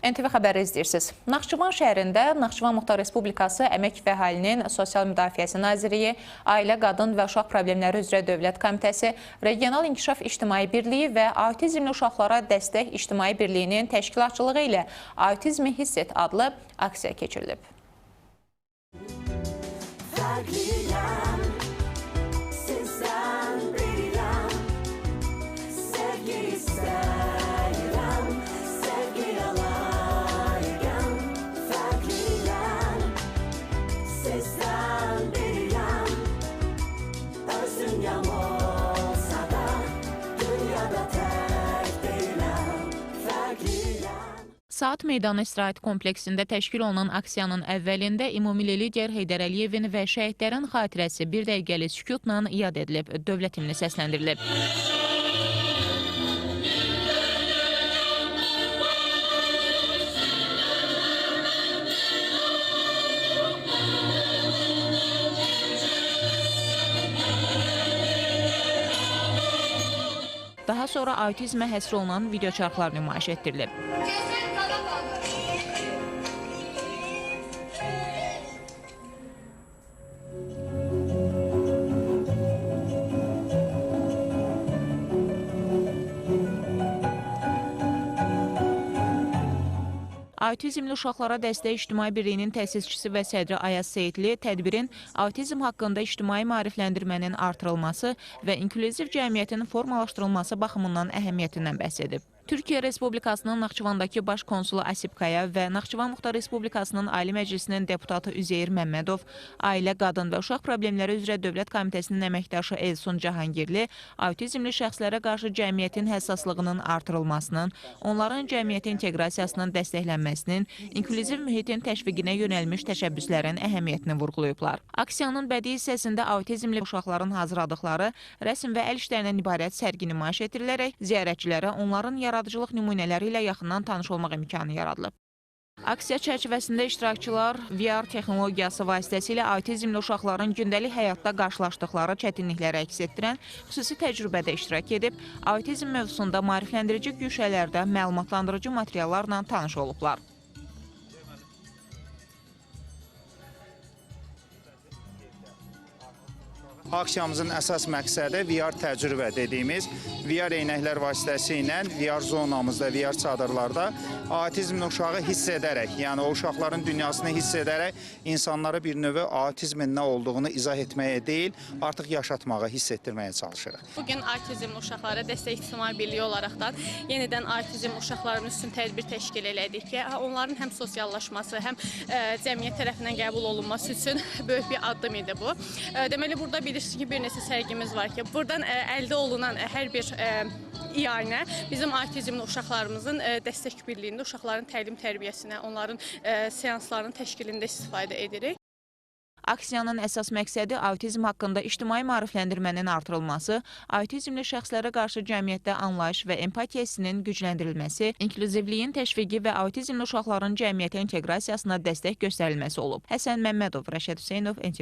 NTV xəbəri izləyirsiniz. Naxçıvan şəhərində Naxçıvan Muxtar Respublikası Əmək və Əhalinin Sosial Müdafiəsi Nazirliyi, Ailə, Qadın və Uşaq Problemləri üzrə Dövlət Komitəsi, Regional İnkişaf İctimai Birliyi və Autizmli Uşaqlara Dəstək İctimai Birliyinin təşkilatçılığı ilə Autizmi Hiss Et adlı aksiya keçirilib. Saat Meydanı İstirahət kompleksində təşkil olunan aksiyanın əvvəlində ümummilli lider Heydər Əliyevin və şəhidlərin xatirəsi bir dəqiqəlik sükutla yad edilib, dövlət himni səsləndirilib. Daha sonra autizmə həsr olunan videoçarxlar nümayiş etdirilib. Autizmli Uşaqlara Dəstək İctimai Birliyinin təsisçisi və sədri Ayaz Seyidli tədbirin autizm haqqında ictimai maarifləndirmənin artırılması və inklüziv cəmiyyətin formalaşdırılması baxımından əhəmiyyətindən bəhs edib. Türkiyə Respublikasının Naxçıvandakı baş konsulu Asip Kaya və Naxçıvan Muxtar Respublikasının Ali Məclisinin deputatı Üzeyir Məmmədov, Ailə, Qadın və Uşaq Problemləri üzrə Dövlət Komitəsinin əməkdaşı Elsun Cahangirli, autizmli şəxslərə qarşı cəmiyyətin həssaslığının artırılmasının, onların cəmiyyətə inteqrasiyasının dəstəklənməsinin, inklüziv mühitin təşviqinə yönəlmiş təşəbbüslərin əhəmiyyətini vurğulayıblar. Aksiyanın bədii hissəsində autizmli uşaqların hazırladıqları rəsm və əl işlərindən ibarət sərgi nümayiş etdirilərək ziyarətçilərə onların yaradıcılıq nümunələri ilə yaxından tanış olmaq imkanı yaradılıb. Aksiya çərçivəsində iştirakçılar VR texnologiyası vasitəsilə autizmli uşaqların gündəlik həyatda qarşılaşdıqları çətinlikləri əks etdirən xüsusi təcrübədə iştirak edib, autizm mövzusunda maarifləndirici güşələrdə məlumatlandırıcı materiallarla tanış olublar. Aksiyamızın əsas məqsədi VR təcrübə dediyimiz VR eynəklər vasitəsilə VR zonamızda, VR çadırlarda autizmli uşağı hiss edərək, yəni o uşaqların dünyasını hiss edərək insanlara bir növ autizmin nə olduğunu izah etməyə deyil, artıq yaşatmağa, hiss etdirməyə çalışırıq. Bugün Autizmli Uşaqlara Dəstək İctimai Birliyi olaraqdan yenidən autizm uşaqlarının üçün tədbir təşkil elədik ki, onların həm sosiallaşması, həm cəmiyyət tərəfindən qəbul olunması üçün böyük bir addım idi bu. Deməli, burada bilirsiniz ki, bir neçə sərgimiz var ki, buradan əldə olunan hər bir iyanə bizim autizmli uşaqlarımızın dəstək birliyində uşaqların təlim tərbiyəsinə, onların seanslarının təşkilində istifadə edirik. Aksiyanın əsas məqsədi autizm haqqında ictimai maarifləndirmənin artırılması, autizmli şəxslərə qarşı cəmiyyətdə anlayış və empatiya hissinin gücləndirilməsi, inklüzivliyin təşviqi və autizmli uşaqların cəmiyyətə inteqrasiyasına dəstək göstərilməsi olub. Həsən Məmmədov, Rəşad Hüseynov, NTV.